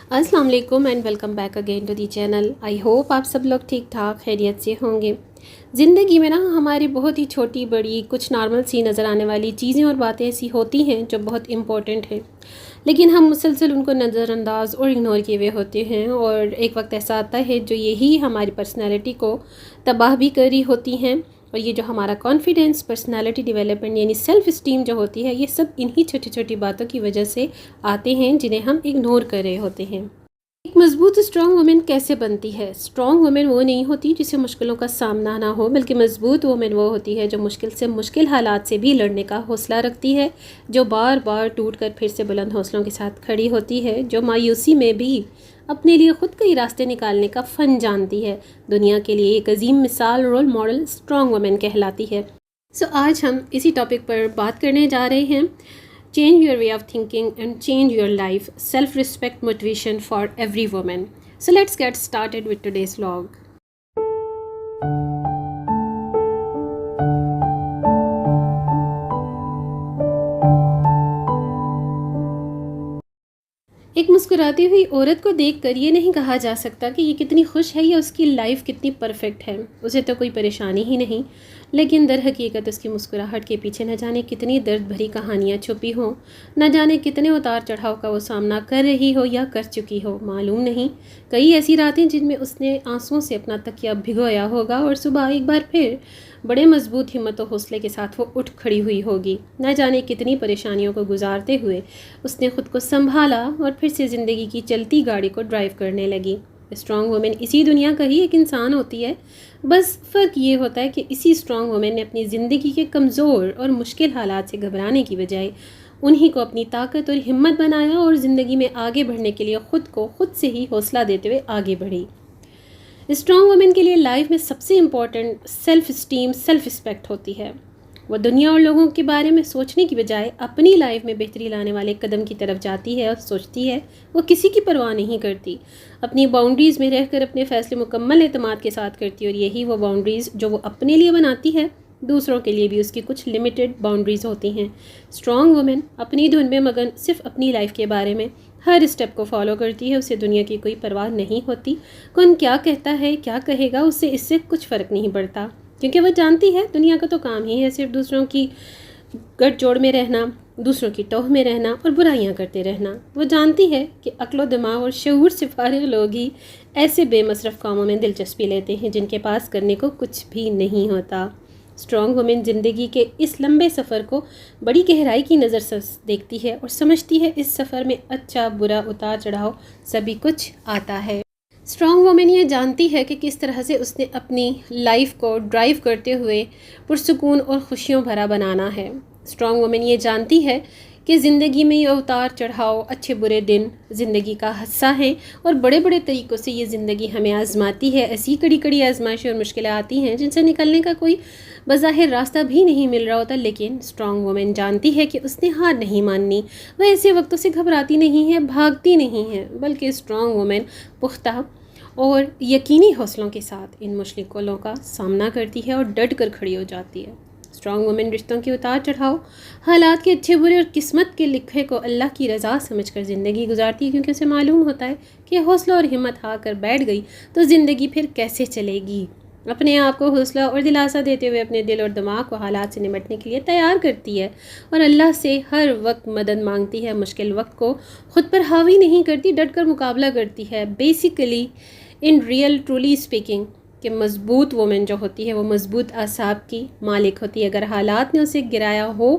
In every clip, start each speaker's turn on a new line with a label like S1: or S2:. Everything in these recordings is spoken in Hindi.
S1: अस्सलाम वालेकुम and welcome back again to the channel. I hope आप सब लोग ठीक ठाक खैरियत से होंगे। ज़िंदगी में ना हमारी बहुत ही छोटी बड़ी कुछ नॉर्मल सी नज़र आने वाली चीज़ें और बातें ऐसी होती हैं जो बहुत इम्पोर्टेंट हैं, लेकिन हम मुसलसल उनको नज़रअंदाज और इग्नोर किए हुए होते हैं। और एक वक्त ऐसा आता है जो यही हमारी पर्सनैलिटी को तबाह भी करी होती हैं। और ये जो हमारा कॉन्फिडेंस, पर्सनालिटी डेवलपमेंट यानी सेल्फ़ इस्टीम जो होती है, ये सब इन्हीं छोटी छोटी बातों की वजह से आते हैं जिन्हें हम इग्नोर कर रहे होते हैं। एक मजबूत स्ट्रॉन्ग वुमेन कैसे बनती है? स्ट्रॉन्ग वुमेन वो नहीं होती जिसे मुश्किलों का सामना ना हो, बल्कि मजबूत वुमेन वो होती है जो मुश्किल से मुश्किल हालात से भी लड़ने का हौसला रखती है, जो बार बार टूट कर फिर से बुलंद हौसलों के साथ खड़ी होती है, जो मायूसी में भी अपने लिए खुद कई रास्ते निकालने का फ़न जानती है। दुनिया के लिए एक अजीम मिसाल, रोल मॉडल स्ट्रॉन्ग वुमेन कहलाती है। आज हम इसी टॉपिक पर बात करने जा रहे हैं। Change your way of thinking and change your life. Self-respect motivation for every woman. So let's get started with today's vlog. एक मुस्कुराती हुई औरत को देखकर ये नहीं कहा जा सकता कि ये कितनी खुश है या उसकी लाइफ कितनी परफेक्ट है। उसे तो कोई परेशानी ही नहीं, लेकिन दर हकीकत उसकी मुस्कुराहट के पीछे न जाने कितनी दर्द भरी कहानियाँ छुपी हों, न जाने कितने उतार चढ़ाव का वो सामना कर रही हो या कर चुकी हो, मालूम नहीं। कई ऐसी रातें जिनमें उसने आंसुओं से अपना तकिया भिगोया होगा और सुबह एक बार फिर बड़े मजबूत हिम्मत और हौसले के साथ वो उठ खड़ी हुई होगी। न जाने कितनी परेशानियों को गुजारते हुए उसने खुद को संभाला और फिर से ज़िंदगी की चलती गाड़ी को ड्राइव करने लगी। स्ट्रॉन्ग वुमेन इसी दुनिया का ही एक इंसान होती है। बस फ़र्क ये होता है कि इसी स्ट्रॉन्ग वुमेन ने अपनी ज़िंदगी के कमज़ोर और मुश्किल हालात से घबराने की बजाय उन्हीं को अपनी ताकत और हिम्मत बनाया और ज़िंदगी में आगे बढ़ने के लिए खुद को खुद से ही हौसला देते हुए आगे बढ़ी। स्ट्रॉन्ग वुमेन के लिए लाइफ में सबसे important self esteem, self respect होती है। वह दुनिया और लोगों के बारे में सोचने की बजाय अपनी लाइफ में बेहतरी लाने वाले कदम की तरफ जाती है और सोचती है। वो किसी की परवाह नहीं करती, अपनी बाउंड्रीज़ में रहकर अपने फ़ैसले मुकम्मल एतमाद के साथ करती है। और यही वो बाउंड्रीज़ जो वो अपने लिए बनाती है, दूसरों के लिए भी उसकी कुछ लिमिटेड बाउंड्रीज़ होती हैं। स्ट्रॉन्ग वुमेन अपनी धुन में मगन सिर्फ अपनी लाइफ के बारे में हर स्टेप को फॉलो करती है। उसे दुनिया की कोई परवाह नहीं होती, कौन क्या कहता है क्या कहेगा, उससे इससे कुछ फ़र्क नहीं पड़ता, क्योंकि वह जानती है दुनिया का तो काम ही है सिर्फ दूसरों की गठजोड़ में रहना, दूसरों की टोह में रहना और बुराइयां करते रहना। वो जानती है कि अक्लो दिमाग और शऊर से फारिग लोग ही ऐसे बेमसरफ कामों में दिलचस्पी लेते हैं जिनके पास करने को कुछ भी नहीं होता। स्ट्रॉन्ग वुमेन ज़िंदगी के इस लंबे सफ़र को बड़ी गहराई की नज़र से देखती है और समझती है इस सफ़र में अच्छा बुरा उतार चढ़ाव सभी कुछ आता है। स्ट्रॉन्ग वुमेन ये जानती है कि किस तरह से उसने अपनी लाइफ को ड्राइव करते हुए पुरसुकून और खुशियों भरा बनाना है। स्ट्रॉन्ग वुमेन ये जानती है कि ज़िंदगी में ये उतार चढ़ाव, अच्छे बुरे दिन ज़िंदगी का हिस्सा है और बड़े बड़े तरीक़ों से ये ज़िंदगी हमें आज़माती है। ऐसी कड़ी कड़ी आजमाइशें और मुश्किलें आती हैं जिनसे निकलने का कोई बज़ाहिर रास्ता भी नहीं मिल रहा होता, लेकिन स्ट्रॉन्ग वुमेन जानती है कि उसने हार नहीं माननी। वह ऐसे वक्तों से घबराती नहीं है, भागती नहीं है, बल्कि स्ट्रॉन्ग वुमेन पुख्ता और यकीनी हौसलों के साथ इन मुश्किलों का सामना करती है और डट कर खड़ी हो जाती है। स्ट्रॉन्ग वुमेन रिश्तों के उतार चढ़ाव, हालात के अच्छे बुरे और किस्मत के लिखे को अल्लाह की रज़ा समझकर ज़िंदगी गुजारती है, क्योंकि उसे मालूम होता है कि हौसला और हिम्मत हार कर बैठ गई तो ज़िंदगी फिर कैसे चलेगी। अपने आप को हौसला और दिलासा देते हुए अपने दिल और दिमाग को हालात से निपटने के लिए तैयार करती है और अल्लाह से हर वक्त मदद मांगती है। मुश्किल वक्त को खुद पर हावी नहीं करती, डट कर मुकाबला करती है। Basically in real truly speaking कि मज़बूत वुमेन जो होती है वो मज़बूत आसाब की मालिक होती है। अगर हालात ने उसे गिराया हो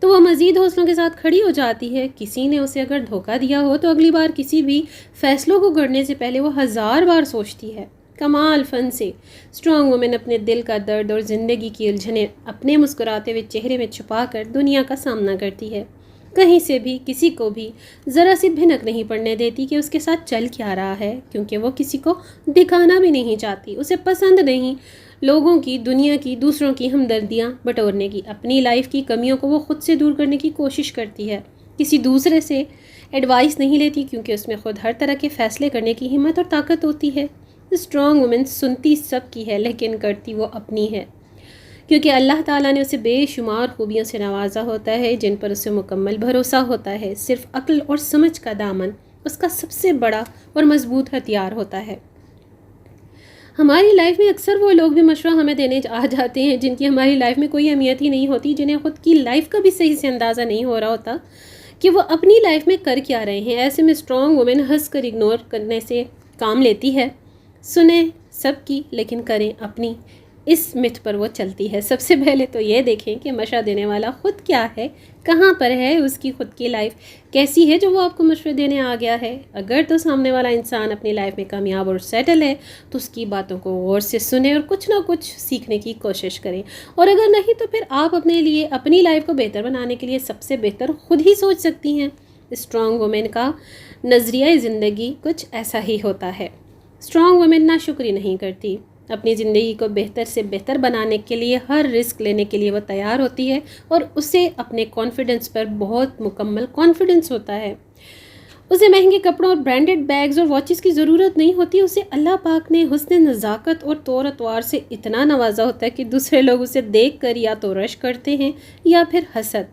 S1: तो वह मज़ीद हौसलों के साथ खड़ी हो जाती है। किसी ने उसे अगर धोखा दिया हो तो अगली बार किसी भी फ़ैसलों को करने से पहले वो 1000 बार सोचती है। कमाल फ़न से स्ट्रॉन्ग वुमेन अपने दिल का दर्द और ज़िंदगी की उलझनें अपने मुस्कुराते हुए चेहरे में छुपा कर दुनिया का सामना करती है। कहीं से भी किसी को भी ज़रा सी भिनक नहीं पड़ने देती कि उसके साथ चल क्या रहा है, क्योंकि वो किसी को दिखाना भी नहीं चाहती। उसे पसंद नहीं लोगों की, दुनिया की, दूसरों की हमदर्दियाँ बटोरने की। अपनी लाइफ की कमियों को वो खुद से दूर करने की कोशिश करती है, किसी दूसरे से एडवाइस नहीं लेती, क्योंकि उसमें खुद हर तरह के फ़ैसले करने की हिम्मत और ताकत होती है। स्ट्रॉन्ग वुमेन सुनती सबकी है लेकिन करती वो अपनी है, क्योंकि अल्लाह ताला ने उसे बेशुमार खूबियों से नवाजा होता है जिन पर उसे मुकम्मल भरोसा होता है। सिर्फ अक्ल और समझ का दामन उसका सबसे बड़ा और मजबूत हथियार होता है। हमारी लाइफ में अक्सर वो लोग भी मशवरा हमें देने आ जाते हैं जिनकी हमारी लाइफ में कोई अहमियत ही नहीं होती, जिन्हें ख़ुद की लाइफ का भी सही से अंदाज़ा नहीं हो रहा होता कि वो अपनी लाइफ में कर क्या रहे हैं। ऐसे में स्ट्रॉन्ग वुमेन हंस कर इग्नोर करने से काम लेती है, सुने सबकी लेकिन करें अपनी, इस मिथ पर वो चलती है। सबसे पहले तो ये देखें कि मशवरा देने वाला ख़ुद क्या है, कहाँ पर है, उसकी ख़ुद की लाइफ कैसी है जो वो आपको मशवरे देने आ गया है। अगर तो सामने वाला इंसान अपनी लाइफ में कामयाब और सेटल है तो उसकी बातों को गौर से सुने और कुछ ना कुछ सीखने की कोशिश करें, और अगर नहीं तो फिर आप अपने लिए अपनी लाइफ को बेहतर बनाने के लिए सबसे बेहतर खुद ही सोच सकती हैं। स्ट्रॉन्ग वुमेन का नज़रिया ज़िंदगी कुछ ऐसा ही होता है। स्ट्रॉन्ग वुमेन नाशुक्री नहीं करती, अपनी ज़िंदगी को बेहतर से बेहतर बनाने के लिए हर रिस्क लेने के लिए वो तैयार होती है, और उसे अपने कॉन्फिडेंस पर बहुत मुकम्मल कॉन्फिडेंस होता है। उसे महंगे कपड़ों और ब्रांडेड बैग्स और वॉचेस की ज़रूरत नहीं होती। उसे अल्लाह पाक ने हुस्न नज़ाकत और तौर अतवार से इतना नवाजा होता है कि दूसरे लोग उसे देख कर या तो रश करते हैं या फिर हसद।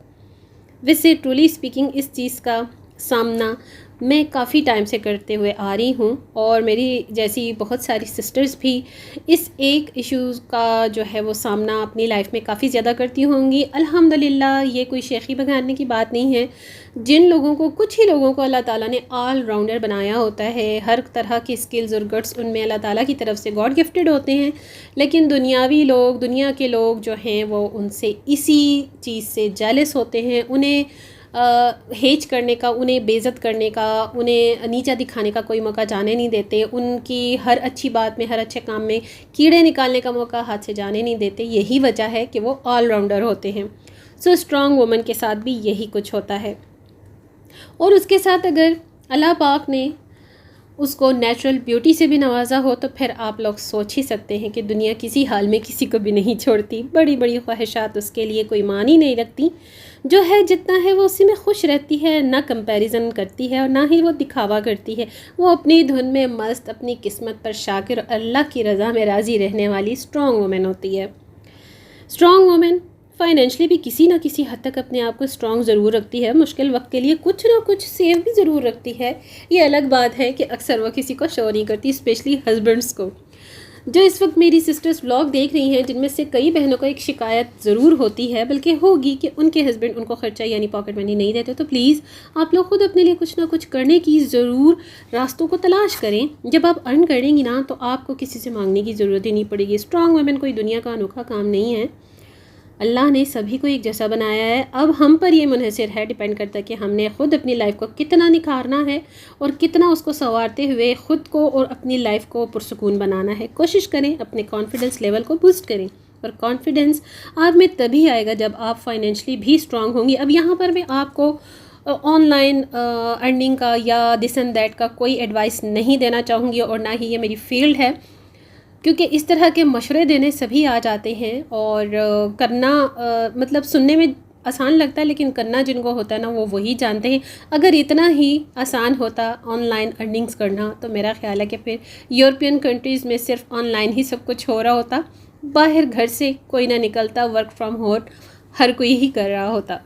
S1: वैसे ट्रूली स्पीकिंग इस चीज़ का सामना मैं काफ़ी टाइम से करते हुए आ रही हूँ, और मेरी जैसी बहुत सारी सिस्टर्स भी इस एक इश्यूज़ का जो है वो सामना अपनी लाइफ में काफ़ी ज़्यादा करती होंगी। अल्हम्दुलिल्लाह ये कोई शेखी बगाड़ने की बात नहीं है। जिन लोगों को, कुछ ही लोगों को अल्लाह ताला ने ऑल राउंडर बनाया होता है, हर तरह की स्किल्स और गट्स उनमें अल्लाह ताला की तरफ से गॉड गिफ्टेड होते हैं, लेकिन दुनियावी लोग, दुनिया के लोग जो हैं वो उनसे इसी चीज़ से जेलस होते हैं। उन्हें हेज करने का, उन्हें बेइज्जत करने का, उन्हें नीचा दिखाने का कोई मौका जाने नहीं देते। उनकी हर अच्छी बात में, हर अच्छे काम में कीड़े निकालने का मौका हाथ से जाने नहीं देते। यही वजह है कि वो ऑलराउंडर होते हैं। सो स्ट्रॉन्ग वुमन के साथ भी यही कुछ होता है। और उसके साथ अगर अल्लाह पाक ने उसको नेचुरल ब्यूटी से भी नवाजा हो तो फिर आप लोग सोच ही सकते हैं कि दुनिया किसी हाल में किसी को भी नहीं छोड़ती। बड़ी बड़ी ख्वाहिशात उसके लिए कोई मान ही नहीं रखती। जो है जितना है वो उसी में खुश रहती है, ना कंपैरिजन करती है और ना ही वो दिखावा करती है। वो अपनी धुन में मस्त, अपनी किस्मत पर शाकिर, अल्लाह की रज़ा में राज़ी रहने वाली स्ट्रॉन्ग वुमेन होती है। स्ट्रॉन्ग वुमेन फाइनेंशली भी किसी ना किसी हद तक अपने आप को स्ट्रॉन्ग ज़रूर रखती है। मुश्किल वक्त के लिए कुछ ना कुछ सेव भी ज़रूर रखती है। ये अलग बात है कि अक्सर वो किसी को शो नहीं करती, स्पेशली हस्बैंड्स को। जो इस वक्त मेरी सिस्टर्स व्लॉग देख रही हैं, जिनमें से कई बहनों को एक शिकायत ज़रूर होती है, बल्कि होगी, कि उनके हस्बैंड उनको खर्चा यानी पॉकेट मनी नहीं देते, तो प्लीज़ आप लोग खुद अपने लिए कुछ ना कुछ करने की ज़रूर रास्तों को तलाश करें। जब आप अर्न करेंगी ना तो आपको किसी से मांगने की ज़रूरत ही नहीं पड़ेगी। स्ट्रॉन्ग वुमेन कोई दुनिया का अनोखा काम नहीं है। अल्लाह ने सभी को एक जैसा बनाया है। अब हम पर ये मुनहसर है, डिपेंड करता है कि हमने ख़ुद अपनी लाइफ को कितना निखारना है और कितना उसको संवारते हुए ख़ुद को और अपनी लाइफ को पुरसुकून बनाना है। कोशिश करें, अपने कॉन्फिडेंस लेवल को बूस्ट करें, और कॉन्फिडेंस आप में तभी आएगा जब आप फाइनेंशली भी स्ट्रांग होंगी। अब यहाँ पर मैं आपको ऑनलाइन अर्निंग का या दिस एंड दैट का कोई एडवाइस नहीं देना चाहूँगी, और ना ही ये मेरी फील्ड है, क्योंकि इस तरह के मशवरे देने सभी आ जाते हैं। और करना मतलब सुनने में आसान लगता है, लेकिन करना जिनको होता है ना वो वही जानते हैं। अगर इतना ही आसान होता ऑनलाइन अर्निंग्स करना तो मेरा ख्याल है कि फिर यूरोपियन कंट्रीज़ में सिर्फ ऑनलाइन ही सब कुछ हो रहा होता, बाहर घर से कोई ना निकलता, वर्क फ्रॉम होम हर कोई ही कर रहा होता।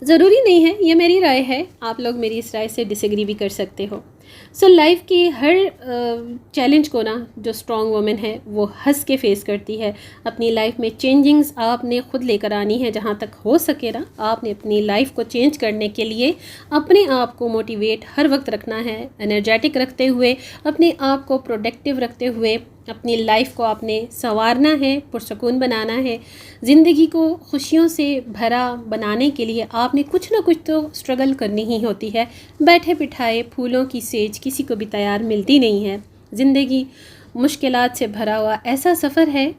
S1: ज़रूरी नहीं है, ये मेरी राय है, आप लोग मेरी इस राय से डिसएग्री भी कर सकते हो। सो लाइफ की हर चैलेंज को ना जो स्ट्रॉन्ग वुमेन है वो हंस के फेस करती है। अपनी लाइफ में चेंजिंग्स आपने ख़ुद लेकर आनी है, जहाँ तक हो सके ना आपने अपनी लाइफ को चेंज करने के लिए अपने आप को मोटिवेट हर वक्त रखना है, एनर्जेटिक रखते हुए, अपने आप को प्रोडक्टिव रखते हुए अपनी लाइफ को आपने संवारना है, पुरसुकून बनाना है। ज़िंदगी को खुशियों से भरा बनाने के लिए आपने कुछ ना कुछ तो स्ट्रगल करनी ही होती है। बैठे बिठाए फूलों की सेज किसी को भी तैयार मिलती नहीं है। ज़िंदगी मुश्किलात से भरा हुआ ऐसा सफ़र है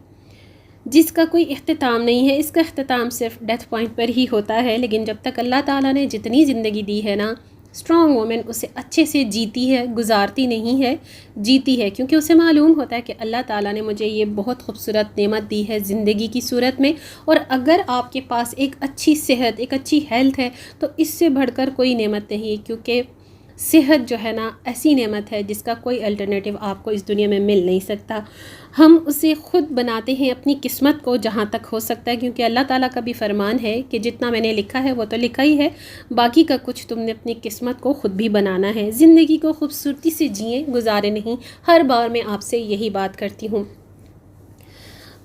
S1: जिसका कोई इख्तिताम नहीं है। इसका इख्तिताम सिर्फ डेथ पॉइंट पर ही होता है, लेकिन जब तक अल्लाह ताला ने जितनी ज़िंदगी दी है ना, स्ट्रॉन्ग वुमेन उसे अच्छे से जीती है, गुजारती नहीं है, जीती है, क्योंकि उसे मालूम होता है कि अल्लाह ताला ने मुझे ये बहुत खूबसूरत नेमत दी है ज़िंदगी की सूरत में, और अगर आपके पास एक अच्छी सेहत, एक अच्छी हेल्थ है तो इससे बढ़कर कोई नेमत नहीं है। क्योंकि सेहत जो है ना ऐसी नेमत है जिसका कोई अल्टरनेटिव आपको इस दुनिया में मिल नहीं सकता। हम उसे ख़ुद बनाते हैं अपनी किस्मत को जहाँ तक हो सकता है, क्योंकि अल्लाह ताला का भी फरमान है कि जितना मैंने लिखा है वो तो लिखा ही है, बाकी का कुछ तुमने अपनी किस्मत को ख़ुद भी बनाना है। ज़िंदगी को खूबसूरती से जिए, गुजारे नहीं। हर बार मैं आपसे यही बात करती हूँ।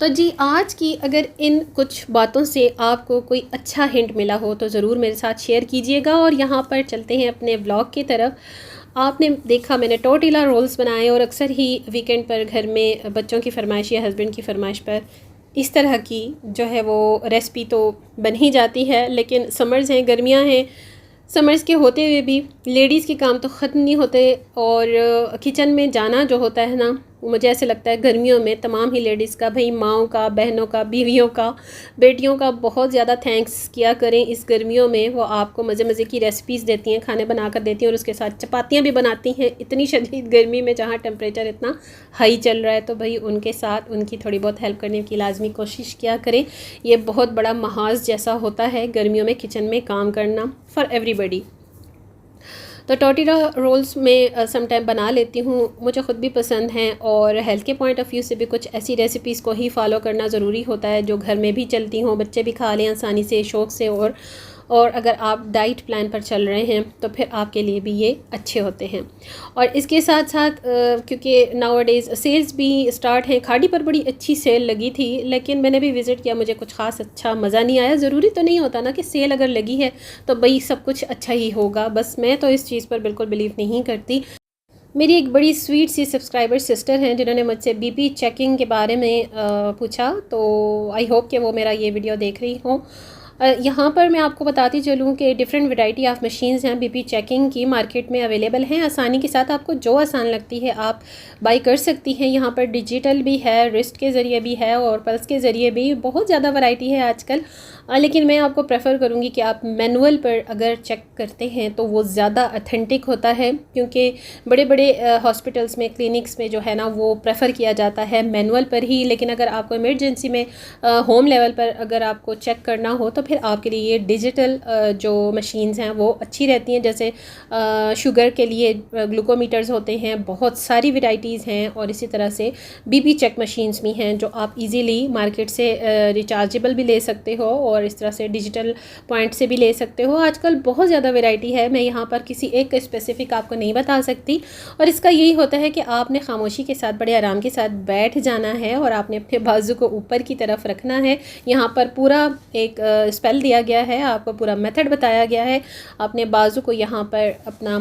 S1: तो जी, आज की अगर इन कुछ बातों से आपको कोई अच्छा हिंट मिला हो तो ज़रूर मेरे साथ शेयर कीजिएगा। और यहाँ पर चलते हैं अपने व्लॉग की तरफ। आपने देखा मैंने टोर्टिला रोल्स बनाए, और अक्सर ही वीकेंड पर घर में बच्चों की फरमाइश या हस्बैंड की फरमाइश पर इस तरह की जो है वो रेसिपी तो बन ही जाती है। लेकिन समर्स हैं, गर्मियाँ हैं, समर्स के होते हुए भी लेडीज़ के काम तो ख़त्म नहीं होते। और किचन में जाना जो होता है ना, मुझे ऐसे लगता है गर्मियों में तमाम ही लेडीज़ का, भाई माओं का, बहनों का, बीवियों का, बेटियों का बहुत ज़्यादा थैंक्स किया करें। इस गर्मियों में वो आपको मज़े मज़े की रेसिपीज़ देती हैं, खाने बना कर देती हैं, और उसके साथ चपातियाँ भी बनाती हैं इतनी शदीद गर्मी में जहाँ टेम्परेचर इतना हाई चल रहा है। तो भाई उनके साथ उनकी थोड़ी बहुत हेल्प करने की लाजमी कोशिश किया करें। ये बहुत बड़ा महाज जैसा होता है गर्मियों में किचन में काम करना, फॉर एवरीबडी। तो टोर्टिला रोल्स में सम टाइम बना लेती हूँ, मुझे ख़ुद भी पसंद हैं। और हेल्थ के पॉइंट ऑफ व्यू से भी कुछ ऐसी रेसिपीज़ को ही फॉलो करना ज़रूरी होता है जो घर में भी चलती हों, बच्चे भी खा लें आसानी से, शौक़ से। और अगर आप डाइट प्लान पर चल रहे हैं तो फिर आपके लिए भी ये अच्छे होते हैं। और इसके साथ साथ क्योंकि नाउ-अ-डेज़ सेल्स भी स्टार्ट हैं, खाड़ी पर बड़ी अच्छी सेल लगी थी, लेकिन मैंने भी विज़िट किया, मुझे कुछ ख़ास अच्छा मज़ा नहीं आया। ज़रूरी तो नहीं होता ना कि सेल अगर लगी है तो भाई सब कुछ अच्छा ही होगा, बस मैं तो इस चीज़ पर बिल्कुल बिलीव नहीं करती। मेरी एक बड़ी स्वीट सी सब्सक्राइबर सिस्टर हैं जिन्होंने मुझसे बीपी चेकिंग के बारे में पूछा, तो आई होप कि वो मेरा ये वीडियो देख रही हों। यहाँ पर मैं आपको बताती चलूँ कि डिफरेंट वैरायटी ऑफ मशीन्स हैं बीपी चेकिंग की, मार्केट में अवेलेबल हैं। आसानी के साथ आपको जो आसान लगती है आप बाई कर सकती हैं। यहाँ पर डिजिटल भी है, रिस्ट के ज़रिए भी है, और पल्स के ज़रिए भी। बहुत ज़्यादा वैरायटी है आजकल। लेकिन मैं आपको प्रेफर करूँगी कि आप मैनुअल पर अगर चेक करते हैं तो वो ज़्यादा ऑथेंटिक होता है, क्योंकि बड़े बड़े हॉस्पिटल्स में, क्लिनिक्स में जो है ना वो प्रेफर किया जाता है मैनुअल पर ही। लेकिन अगर आपको इमरजेंसी में होम लेवल पर अगर आपको चेक करना हो तो फिर आपके लिए ये डिजिटल जो मशीन्स हैं वो अच्छी रहती हैं। जैसे शुगर के लिए ग्लूकोमीटर्स होते हैं, बहुत सारी वैरायटीज़ हैं। और इसी तरह से बीपी चेक मशीन्स भी हैं जो आप इजीली मार्केट से रिचार्जेबल भी ले सकते हो, और इस तरह से डिजिटल पॉइंट से भी ले सकते हो। आजकल बहुत ज़्यादा वैरायटी है, मैं यहाँ पर किसी एक स्पेसिफिक आपको नहीं बता सकती। और इसका यही होता है कि आपने खामोशी के साथ, बड़े आराम के साथ बैठ जाना है, और आपने अपने बाजू को ऊपर की तरफ रखना है। यहाँ पर पूरा एक स्पेल दिया गया है, आपको पूरा मेथड बताया गया है। आपने बाजू को यहाँ पर अपना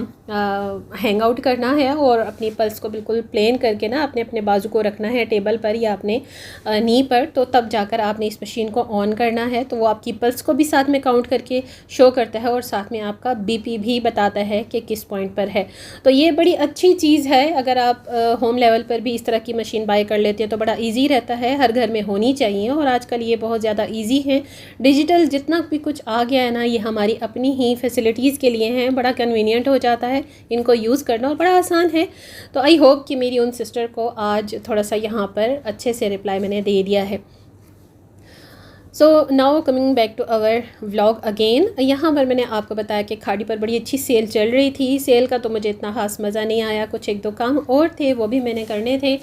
S1: हैंग आउट करना है, और अपनी पल्स को बिल्कुल प्लेन करके ना अपने अपने बाजू को रखना है टेबल पर या अपने नी पर। तो तब जाकर आपने इस मशीन को ऑन करना है, तो वो आपकी पल्स को भी साथ में काउंट करके शो करता है, और साथ में आपका बीपी भी बताता है कि किस पॉइंट पर है। तो ये बड़ी अच्छी चीज़ है। अगर आप होम लेवल पर भी इस तरह की मशीन बाय कर लेते हैं तो बड़ा ईजी रहता है, हर घर में होनी चाहिए। और आजकल ये बहुत ज़्यादा ईजी है। डिजिटल जितना भी कुछ आ गया है ना, ये हमारी अपनी ही फैसिलिटीज़ के लिए हैं, बड़ा कन्वीनियंट हो जाता है इनको यूज़ करना, और बड़ा आसान है। तो आई होप कि मेरी उन सिस्टर को आज थोड़ा सा यहाँ पर अच्छे से रिप्लाई मैंने दे दिया है। So now coming back to our vlog again. यहाँ पर मैंने आपको बताया कि खाड़ी पर बड़ी अच्छी सेल चल रही थी। सेल का तो मुझे इतना ख़ास मज़ा नहीं आया, कुछ एक दो काम और थे वो भी मैंने करने थे,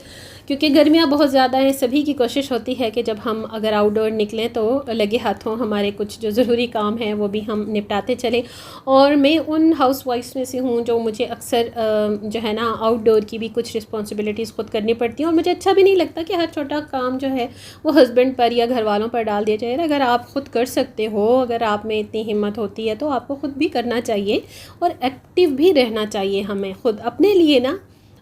S1: क्योंकि गर्मियाँ बहुत ज़्यादा हैं। सभी की कोशिश होती है कि जब हम अगर आउटडोर निकलें तो लगे हाथों हमारे कुछ जो ज़रूरी काम हैं वो भी हम निपटाते चलें। और मैं उन हाउसवाइफ्स में से हूँ जो मुझे अक्सर जो है ना आउटडोर की भी कुछ रिस्पॉन्सिबिलिटीज़ खुद करनी पड़ती हैं, और मुझे अच्छा भी नहीं लगता कि हर छोटा काम जो है वो हस्बैंड पर या घर वालों पर डाल दिया जाए। अगर आप ख़ुद कर सकते हो, अगर आप में इतनी हिम्मत होती है तो आपको ख़ुद भी करना चाहिए, और एक्टिव भी रहना चाहिए हमें खुद अपने लिए ना।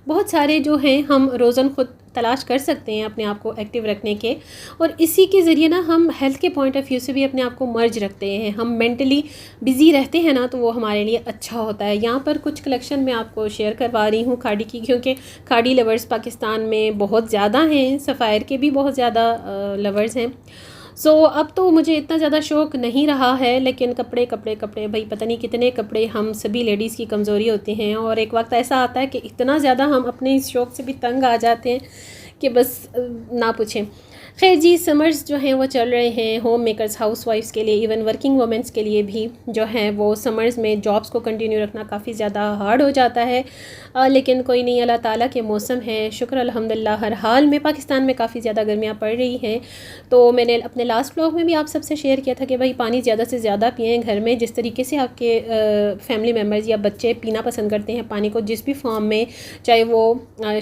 S1: बहुत सारे जो हैं हम रोज़न खुद तलाश कर सकते हैं अपने आप को एक्टिव रखने के, और इसी के ज़रिए ना हम हेल्थ के पॉइंट ऑफ व्यू से भी अपने आप को मर्ज रखते हैं। हम मेंटली बिज़ी रहते हैं ना, तो वो हमारे लिए अच्छा होता है। यहाँ पर कुछ कलेक्शन मैं आपको शेयर करवा रही हूँ खाड़ी की, क्योंकि खाड़ी लवर्स पाकिस्तान में बहुत ज़्यादा हैं, सफ़ायर के भी बहुत ज़्यादा लवर्स हैं। सो अब तो मुझे इतना ज़्यादा शौक़ नहीं रहा है, लेकिन कपड़े कपड़े कपड़े भाई पता नहीं कितने कपड़े, हम सभी लेडीज़ की कमज़ोरी होती हैं। और एक वक्त ऐसा आता है कि इतना ज़्यादा हम अपने इस शौक़ से भी तंग आ जाते हैं कि बस ना पूछें। खैर जी, समर्स जो हैं वो चल रहे हैं होम मेकर्स, हाउस वाइफ्स के लिए, इवन वर्किंग वुमेंस के लिए भी जो है वो समर्स में जॉब्स को कंटिन्यू रखना काफ़ी ज़्यादा हार्ड हो जाता है। लेकिन कोई नहीं, अल्लाह ताला के मौसम है, शुक्र अल्हम्दुलिल्लाह। हर हाल में पाकिस्तान में काफ़ी ज़्यादा गर्मियाँ पड़ रही हैं। तो मैंने अपने लास्ट व्लॉग में भी आप सबसे शेयर किया था कि भाई पानी ज़्यादा से ज़्यादा पिएँ घर में। जिस तरीके से आपके फैमिली मेम्बर्स या बच्चे पीना पसंद करते हैं पानी को, जिस भी फॉर्म में, चाहे वो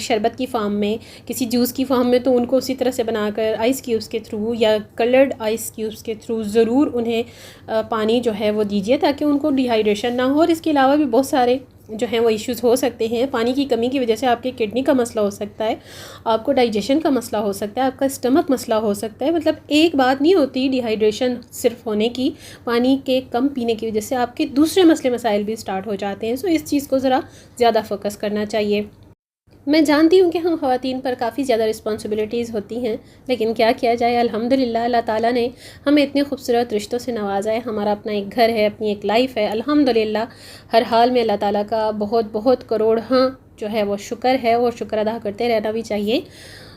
S1: शरबत की फॉर्म में, किसी जूस की फॉर्म में, तो उनको उसी तरह से बनाकर आइस क्यूब्स के थ्रू या कलर्ड आइस क्यूब्स के थ्रू ज़रूर उन्हें पानी जो है वो दीजिए, ताकि उनको डिहाइड्रेशन ना हो। और इसके अलावा भी बहुत सारे जो हैं वो इश्यूज़ हो सकते हैं। पानी की कमी की वजह से आपके किडनी का मसला हो सकता है, आपको डाइजेशन का मसला हो सकता है, आपका स्टमक मसला हो सकता है। मतलब एक बात नहीं होती डिहाइड्रेशन सिर्फ होने की, पानी के कम पीने की वजह से आपके दूसरे मसले मसाइल भी स्टार्ट हो जाते हैं। सो इस चीज़ को ज़रा ज़्यादा फोकस करना चाहिए। मैं जानती हूँ कि हम ख़वातीन पर काफ़ी ज़्यादा रिस्पॉन्सिबिलिटीज़ होती हैं, लेकिन क्या किया जाए, अल्हम्दुलिल्लाह अल्लाह ताला ने हमें इतने खूबसूरत रिश्तों से नवाजा है। हमारा अपना एक घर है, अपनी एक लाइफ है, अल्हम्दुलिल्लाह। हर हाल में अल्लाह ताला का बहुत बहुत करोड़ हाँ जो है वो शुक्र है, और शुक्र अदा करते रहना भी चाहिए।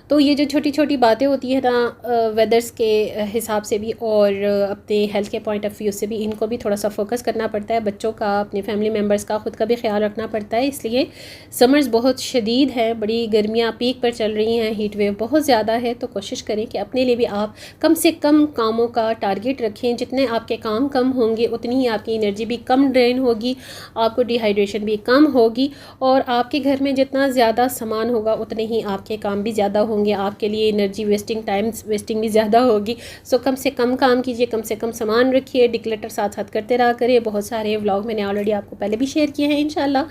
S1: तो ये जो छोटी छोटी बातें होती हैं ना, वेदर्स के हिसाब से भी और अपने हेल्थ के पॉइंट ऑफ व्यू से भी, इनको भी थोड़ा सा फोकस करना पड़ता है। बच्चों का, अपने फैमिली मेम्बर्स का, ख़ुद का भी ख्याल रखना पड़ता है। इसलिए समर्स बहुत शदीद है, बड़ी गर्मियाँ पीक पर चल रही हैं, हीट वेव बहुत ज़्यादा है। तो कोशिश करें कि अपने लिए भी आप कम से कम कामों का टारगेट रखें। जितने आपके काम कम होंगे उतनी ही आपकी एनर्जी भी कम ड्रेन होगी, आपको डिहाइड्रेशन भी कम होगी, और आपके घर में जितना ज़्यादा सामान होगा उतने ही आपके काम भी ज़्यादा होंगे, आपके लिए एनर्जी वेस्टिंग, टाइम वेस्टिंग भी ज़्यादा होगी। सो कम से कम काम कीजिए, कम से कम सामान रखिए, डिक्लेटर साथ साथ करते रहा करिए। बहुत सारे व्लॉग मैंने ऑलरेडी आपको पहले भी शेयर किए हैं। इंशाल्लाह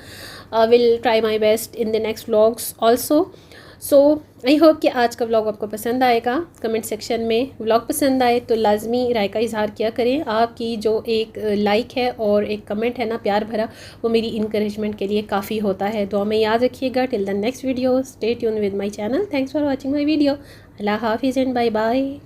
S1: I will try my best in the next vlogs also. So I hope कि आज का व्लॉग आपको पसंद आएगा। कमेंट सेक्शन में व्लॉग पसंद आए तो लाजमी राय का इजहार किया करें। आपकी जो एक लाइक है और एक कमेंट है ना, प्यार भरा, वो मेरी इंकरेजमेंट के लिए काफ़ी होता है। दुआ में याद रखिएगा। Till the next video, stay tune with my channel. Thanks for watching my video. अल्लाह हाफिज़ एंड बाय बाय।